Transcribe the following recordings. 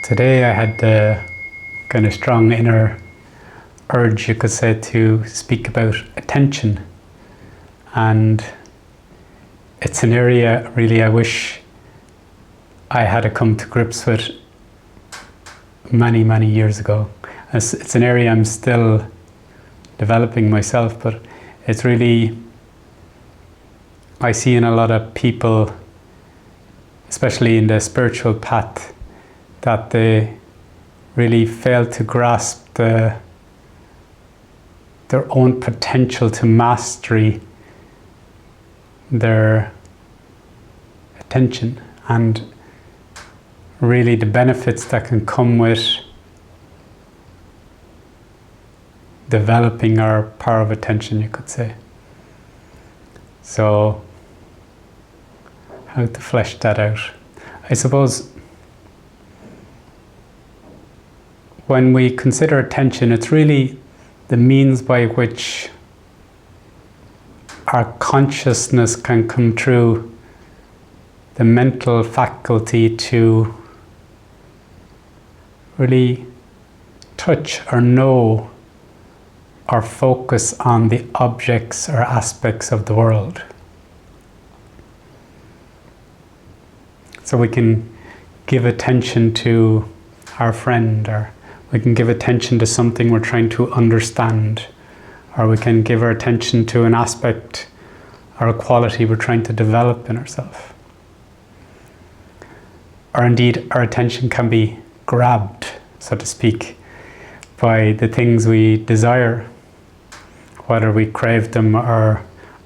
Today I had the kind of strong inner urge, you could say, to speak about attention. And it's an area really I wish I had come to grips with many, many years ago. It's an area I'm still developing myself, but it's really, I see in a lot of people, especially in the spiritual path, that they really fail to grasp their own potential to mastery their attention and really the benefits that can come with developing our power of attention, you could say. So, how to flesh that out? I suppose when we consider attention, it's really the means by which our consciousness can come through the mental faculty to really touch or know or focus on the objects or aspects of the world. So we can give attention to our friend, or we can give attention to something we're trying to understand, or we can give our attention to an aspect or a quality we're trying to develop in ourselves. Or indeed, our attention can be grabbed, so to speak, by the things we desire, whether we crave them or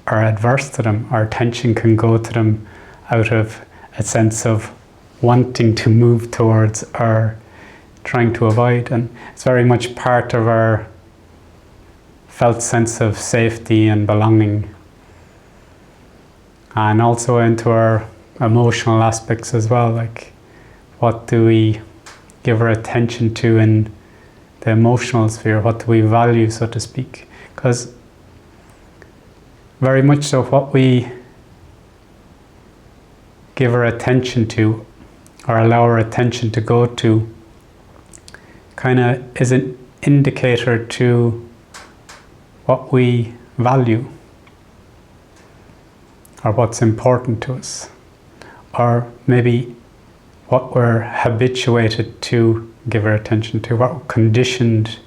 are adverse to them. Our attention can go to them out of a sense of wanting to move towards or trying to avoid, and it's very much part of our felt sense of safety and belonging, and also into our emotional aspects as well, like what do we give our attention to in the emotional sphere, what do we value, so to speak, because very much so what we give our attention to or allow our attention to go to kind of is an indicator to what we value or what's important to us, or maybe what we're habituated to give our attention to, what we're conditioned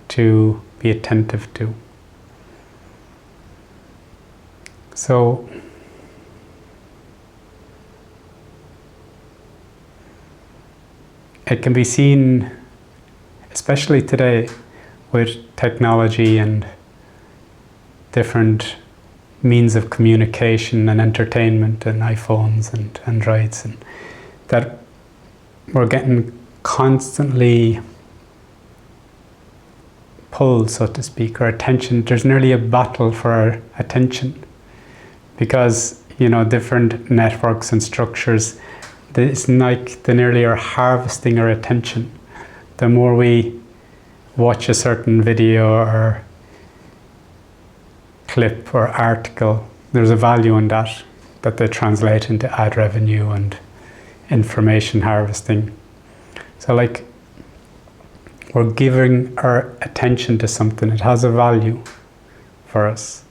to be attentive to. So it can be seen, especially today, with technology and different means of communication and entertainment and iPhones and Androids, and that we're getting constantly pulled, so to speak, our attention. There's nearly a battle for our attention because, different networks and structures, it's like they nearly are harvesting our attention. The more we watch a certain video or clip or article, there's a value in that they translate into ad revenue and information harvesting. So like we're giving our attention to something, it has a value for us.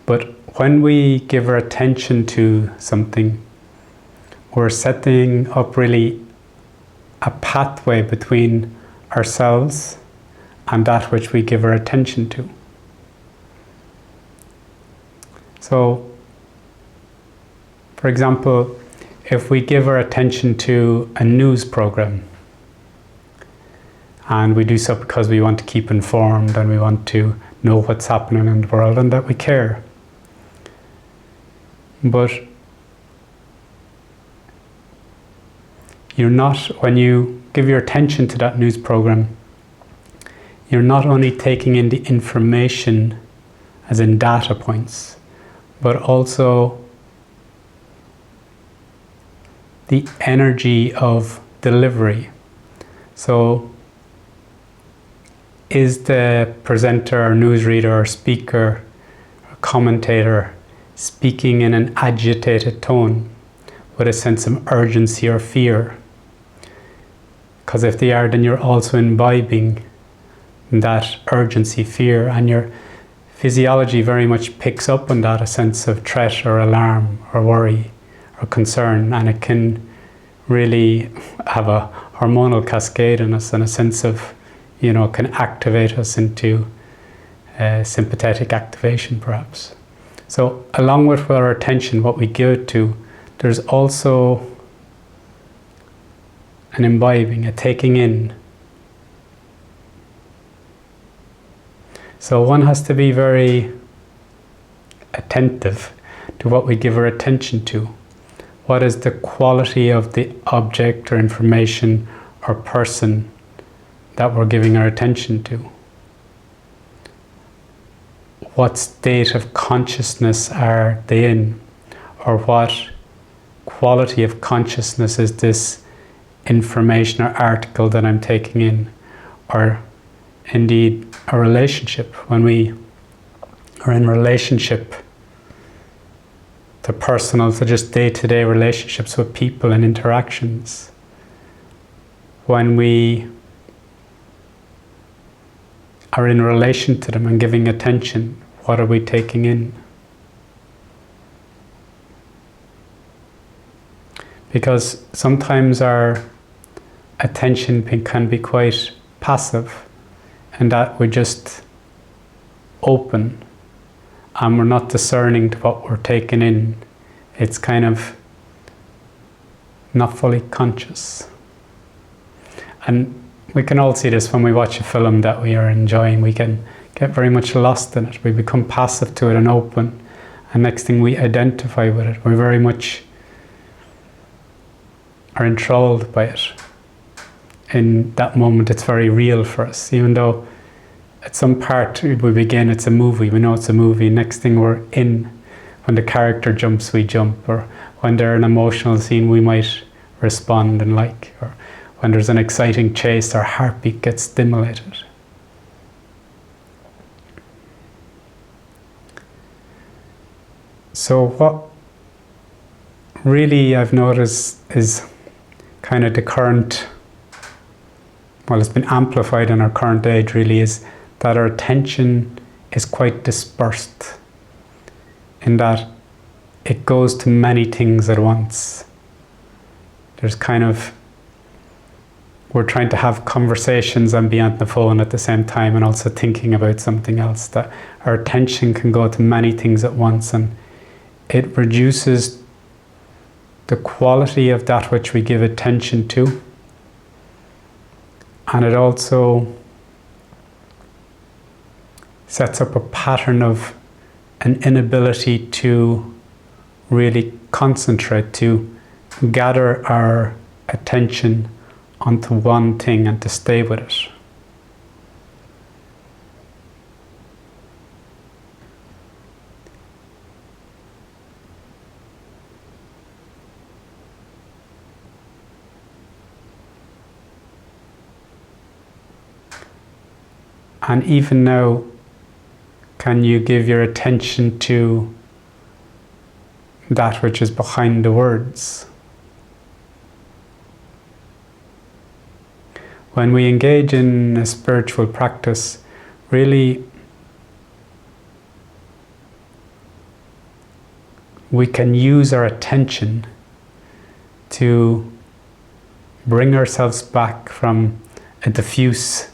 But when we give our attention to something, we're setting up really a pathway between ourselves and that which we give our attention to. So, for example, if we give our attention to a news program, and we do so because we want to keep informed and we want to know what's happening in the world and that we care. But when you give your attention to that news program, you're not only taking in the information as in data points, but also the energy of delivery. So is the presenter or newsreader or speaker or commentator speaking in an agitated tone? with a sense of urgency or fear. Because if they are, then you're also imbibing that urgency, fear, and your physiology very much picks up on that, a sense of threat or alarm or worry or concern, and it can really have a hormonal cascade in us and a sense of, can activate us into sympathetic activation perhaps. So along with our attention, what we give it to, there's also an imbibing, a taking in. So one has to be very attentive to what we give our attention to. What is the quality of the object or information or person that we're giving our attention to? What state of consciousness are they in? Or what quality of consciousness is this information or article that I'm taking in? Or indeed a relationship. When we are in relationship, the personal, so just day-to-day relationships with people and interactions, when we are in relation to them and giving attention, what are we taking in? Because sometimes our attention can be quite passive, and that we're just open and we're not discerning to what we're taking in. It's kind of not fully conscious. And we can all see this when we watch a film that we are enjoying. We can get very much lost in it. We become passive to it and open, and next thing we identify with it. We very much are enthralled by it. In that moment, it's very real for us, even though at some part we begin, it's a movie, we know it's a movie, next thing we're in. When the character jumps, we jump, or when there's an emotional scene, we might respond and like, or when there's an exciting chase, our heartbeat gets stimulated. So what really I've noticed is kind of the current, well, it's been amplified in our current age really, is that our attention is quite dispersed, in that it goes to many things at once. There's kind of, we're trying to have conversations and be on the phone at the same time and also thinking about something else, that our attention can go to many things at once, and it reduces the quality of that which we give attention to. And it also sets up a pattern of an inability to really concentrate, to gather our attention onto one thing and to stay with it. And even now, can you give your attention to that which is behind the words? When we engage in a spiritual practice, really we can use our attention to bring ourselves back from a diffuse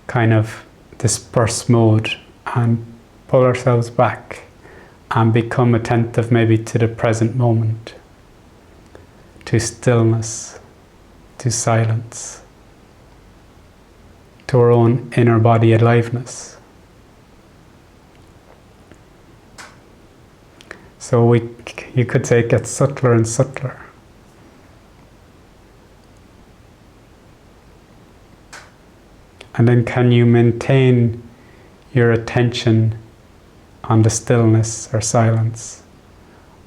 kind of dispersed mode and pull ourselves back and become attentive maybe to the present moment, to stillness, to silence, to our own inner body aliveness. So you could say it gets subtler and subtler. And then can you maintain your attention on the stillness or silence,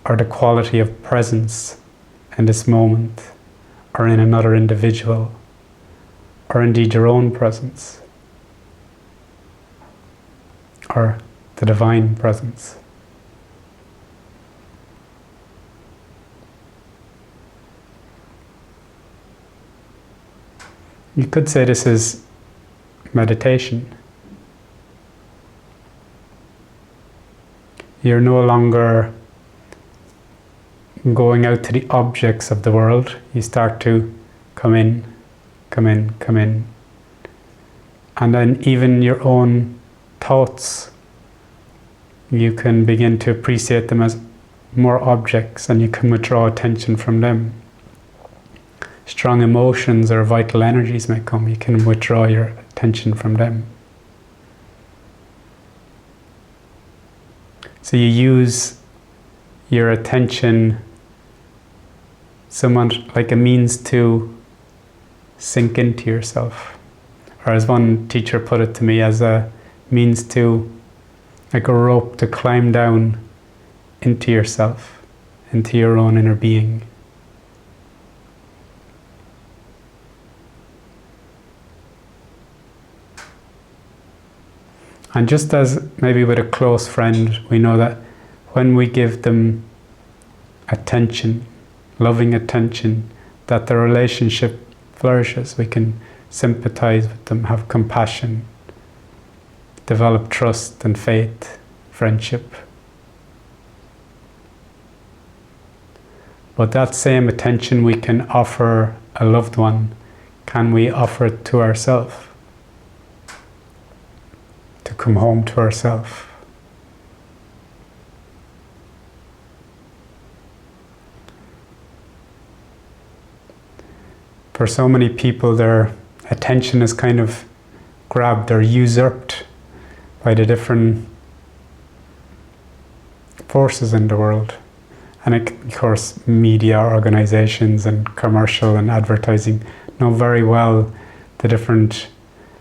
or the quality of presence in this moment, or in another individual, or indeed your own presence, or the divine presence? You could say this is meditation. You're no longer going out to the objects of the world. You start to come in, come in, come in. And then even your own thoughts, you can begin to appreciate them as more objects, and you can withdraw attention from them. Strong emotions or vital energies may come, you can withdraw your attention from them. So you use your attention somewhat like a means to sink into yourself. Or as one teacher put it to me, as a means to, like a rope to climb down into yourself, into your own inner being. And just as maybe with a close friend, we know that when we give them attention, loving attention, that the relationship flourishes. We can sympathize with them, have compassion, develop trust and faith, friendship. But that same attention we can offer a loved one, can we offer it to ourselves? To come home to ourselves. For so many people, their attention is kind of grabbed or usurped by the different forces in the world. And of course, media organizations and commercial and advertising know very well the different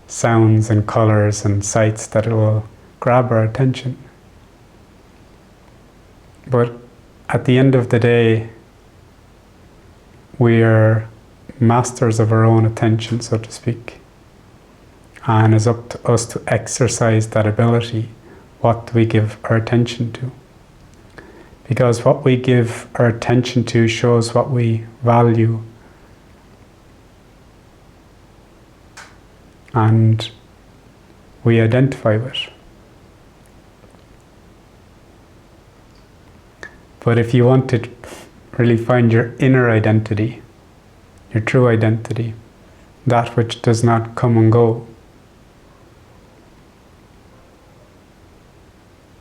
sounds and colors and sights that it will grab our attention. But at the end of the day, we are masters of our own attention, so to speak. And it's up to us to exercise that ability. What do we give our attention to? Because what we give our attention to shows what we value. And we identify with. But if you want to really find your inner identity, your true identity, that which does not come and go,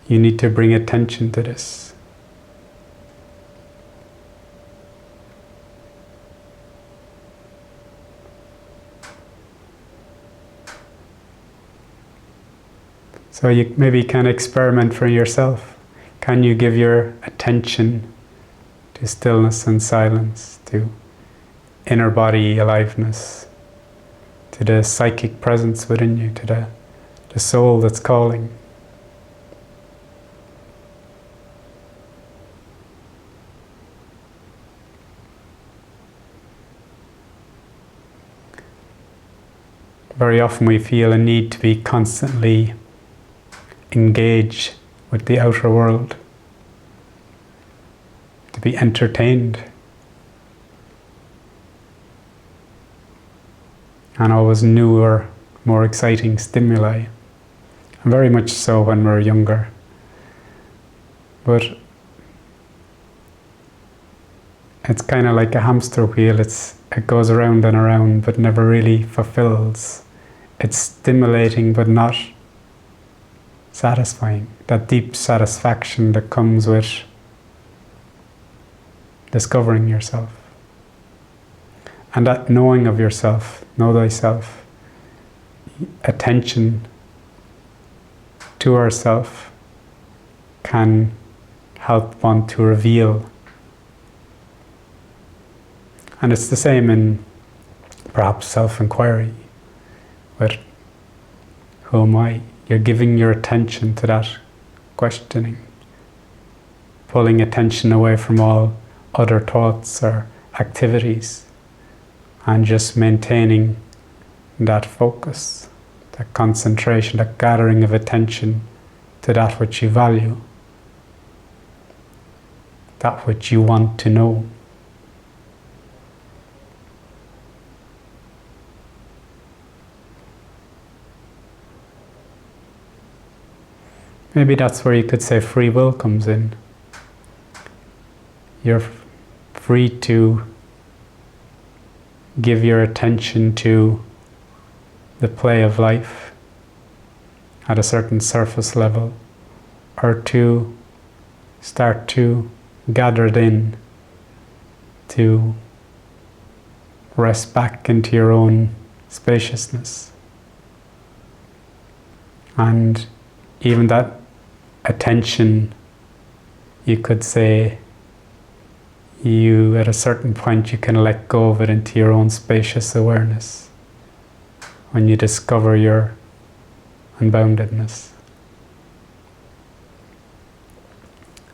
you need to bring attention to this. So you maybe can experiment for yourself. Can you give your attention to stillness and silence, to inner body aliveness, to the psychic presence within you, to the soul that's calling? Very often we feel a need to be constantly engaged with the outer world, to be entertained, and always newer, more exciting stimuli, and very much so when we're younger. But it's kind of like a hamster wheel. It goes around and around but never really fulfills. It's stimulating but not satisfying. That deep satisfaction that comes with discovering yourself. And that knowing of yourself, know thyself, attention to ourself can help one to reveal. And it's the same in perhaps self-inquiry. But who am I? You're giving your attention to that questioning, pulling attention away from all other thoughts or activities, and just maintaining that focus, that concentration, that gathering of attention to that which you value, that which you want to know. maybe that's where you could say free will comes in. You're free to give your attention to the play of life at a certain surface level, or to start to gather it in, to rest back into your own spaciousness. And even that attention, you could say, you at a certain point you can let go of it into your own spacious awareness when you discover your unboundedness.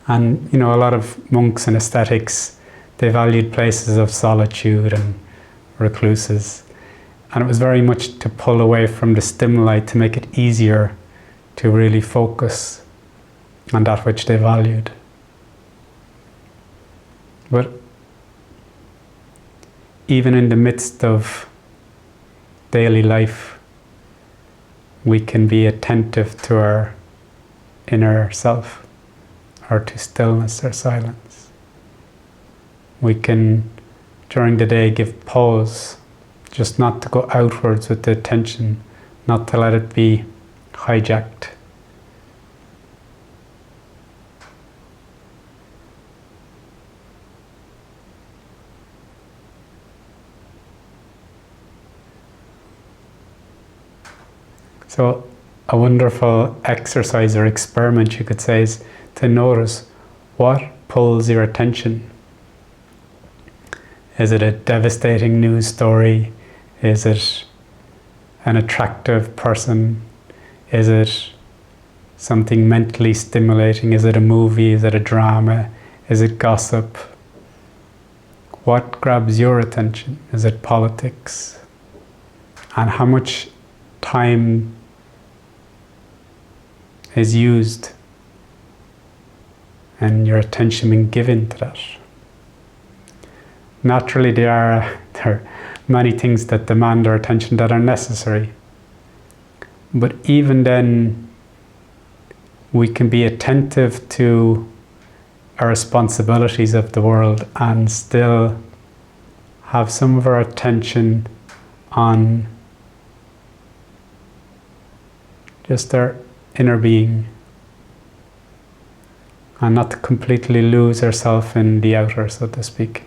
And a lot of monks and ascetics, they valued places of solitude and recluses, and it was very much to pull away from the stimuli, to make it easier to really focus on that which they valued. But even in the midst of daily life, we can be attentive to our inner self, or to stillness or silence. We can, during the day, give pause, just not to go outwards with the attention, not to let it be hijacked. So a wonderful exercise or experiment, you could say, is to notice what pulls your attention. Is it a devastating news story? Is it an attractive person? Is it something mentally stimulating? Is it a movie? Is it a drama? Is it gossip? What grabs your attention? Is it politics? And how much time is used and your attention being given to that? Naturally, there are many things that demand our attention that are necessary. But even then, we can be attentive to our responsibilities of the world and still have some of our attention on just our inner being, and not to completely lose ourselves in the outer, so to speak.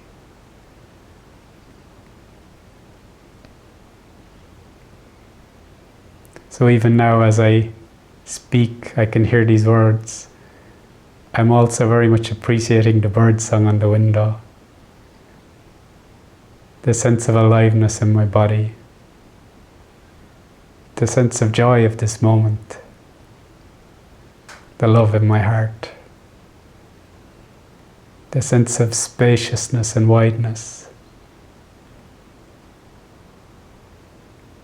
So even now as I speak, I can hear these words. I'm also very much appreciating the bird song on the window, the sense of aliveness in my body, the sense of joy of this moment, the love in my heart, the sense of spaciousness and wideness,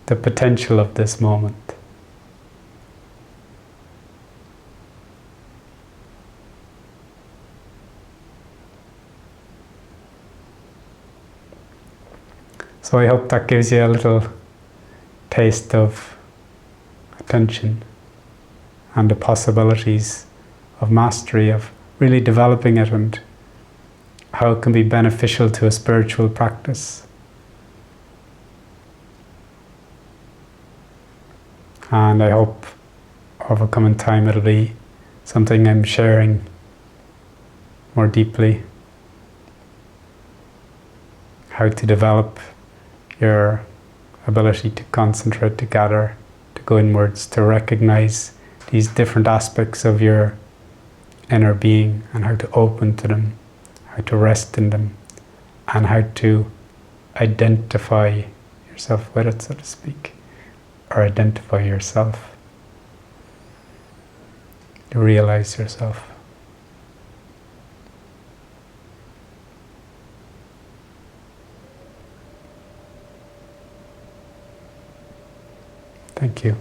the potential of this moment. So I hope that gives you a little taste of attention and the possibilities of mastery, of really developing it, and how it can be beneficial to a spiritual practice. And I hope over coming time it'll be something I'm sharing more deeply. How to develop your ability to concentrate, to gather, to go inwards, to recognize these different aspects of your inner being, and how to open to them, how to rest in them, and how to identify yourself with it, so to speak, or identify yourself, to realize yourself. Thank you.